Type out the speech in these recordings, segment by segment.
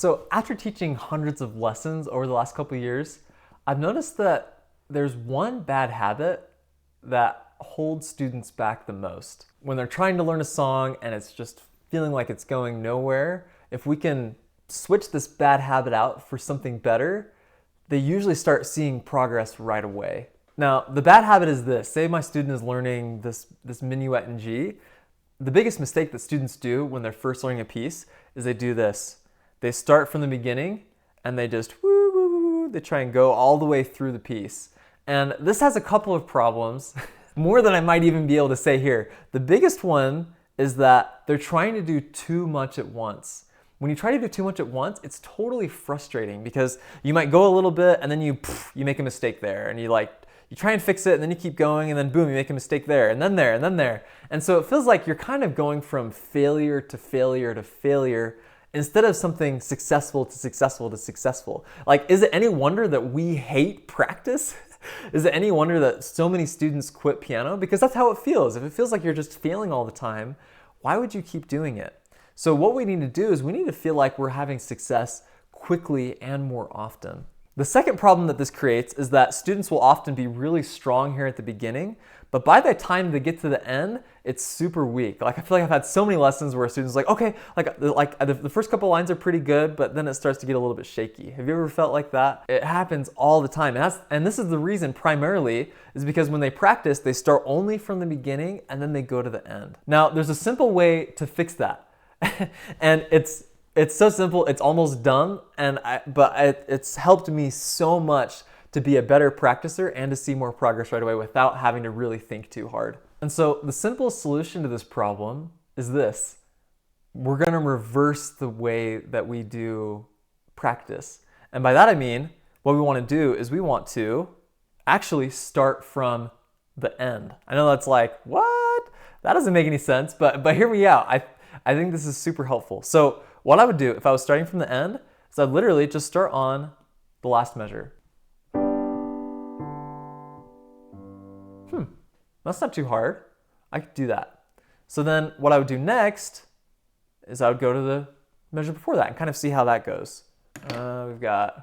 So after teaching hundreds of lessons over the last couple of years, I've noticed that there's one bad habit that holds students back the most. When they're trying to learn a song and it's just feeling like it's going nowhere, if we can switch this bad habit out for something better, they usually start seeing progress right away. Now, the bad habit is this. Say my student is learning this minuet in G. The biggest mistake that students do when they're first learning a piece is they do this. They start from the beginning and they just woo, woo, woo, they try and go all the way through the piece. And this has a couple of problems, more than I might even be able to say here. The biggest one is that they're trying to do too much at once. When you try to do too much at once, it's totally frustrating because you might go a little bit and then you make a mistake there and you try and fix it and then you keep going and then boom, you make a mistake there and then there and then there. And so it feels like you're kind of going from failure to failure to failure instead of something successful to successful to successful. Like, is it any wonder that we hate practice? Is it any wonder that so many students quit piano? Because that's how it feels. If it feels like you're just failing all the time, why would you keep doing it? So what we need to do is we need to feel like we're having success quickly and more often. The second problem that this creates is that students will often be really strong here at the beginning, but by the time they get to the end, it's super weak. Like, I feel like I've had so many lessons where students are like, okay, the first couple lines are pretty good, but then it starts to get a little bit shaky. Have you ever felt like that? It happens all the time. And this is the reason primarily is because when they practice, they start only from the beginning and then they go to the end. Now, there's a simple way to fix that. And it's so simple, it's almost dumb, but it's helped me so much to be a better practicer and to see more progress right away without having to really think too hard. And so the simplest solution to this problem is this. We're going to reverse the way that we do practice. And by that I mean, what we want to do is we want to actually start from the end. I know that's like, what? That doesn't make any sense, but hear me out. I think this is super helpful. So what I would do if I was starting from the end is I'd literally just start on the last measure. That's not too hard. I could do that. So then what I would do next is I would go to the measure before that and kind of see how that goes. We've got...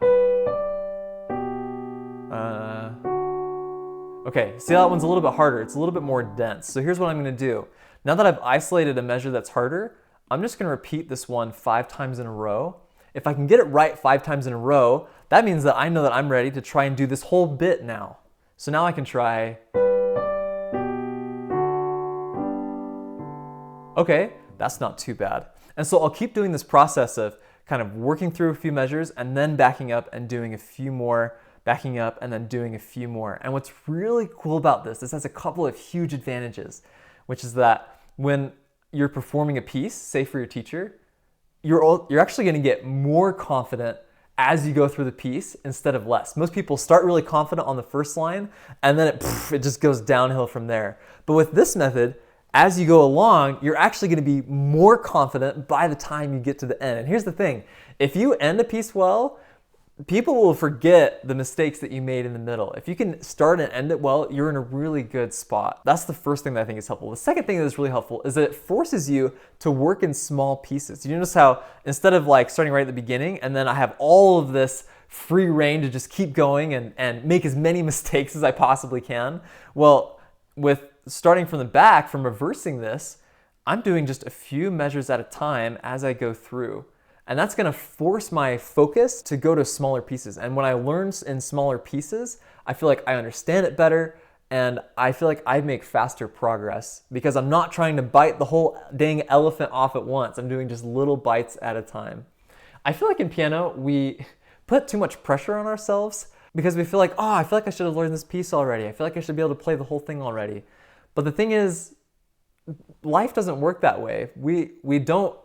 Okay, see how that one's a little bit harder. It's a little bit more dense. So here's what I'm going to do. Now that I've isolated a measure that's harder, I'm just going to repeat this one 5 times in a row. If I can get it right 5 times in a row, that means that I know that I'm ready to try and do this whole bit now. So now I can try... Okay, that's not too bad. And so I'll keep doing this process of kind of working through a few measures and then backing up and doing a few more, backing up and then doing a few more. And what's really cool about this has a couple of huge advantages, which is that when you're performing a piece, say for your teacher, you're actually going to get more confident as you go through the piece instead of less. Most people start really confident on the first line and then it just goes downhill from there. But with this method, as you go along, you're actually going to be more confident by the time you get to the end. And here's the thing, if you end a piece well, people will forget the mistakes that you made in the middle. If you can start and end it well, you're in a really good spot. That's the first thing that I think is helpful. The second thing that is really helpful is that it forces you to work in small pieces. You notice how instead of like starting right at the beginning and then I have all of this free reign to just keep going and make as many mistakes as I possibly can. Well, with starting from the back, from reversing this, I'm doing just a few measures at a time as I go through. And that's going to force my focus to go to smaller pieces. And when I learn in smaller pieces, I feel like I understand it better and I feel like I make faster progress because I'm not trying to bite the whole dang elephant off at once. I'm doing just little bites at a time. I feel like in piano, we put too much pressure on ourselves because we feel like, oh, I feel like I should have learned this piece already. I feel like I should be able to play the whole thing already. But the thing is, life doesn't work that way. We don't,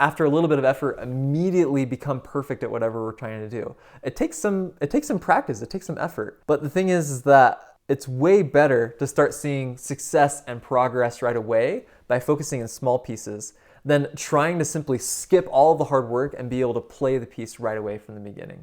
after a little bit of effort, immediately become perfect at whatever we're trying to do. It takes some practice, it takes some effort. But the thing is that it's way better to start seeing success and progress right away by focusing in small pieces than trying to simply skip all the hard work and be able to play the piece right away from the beginning.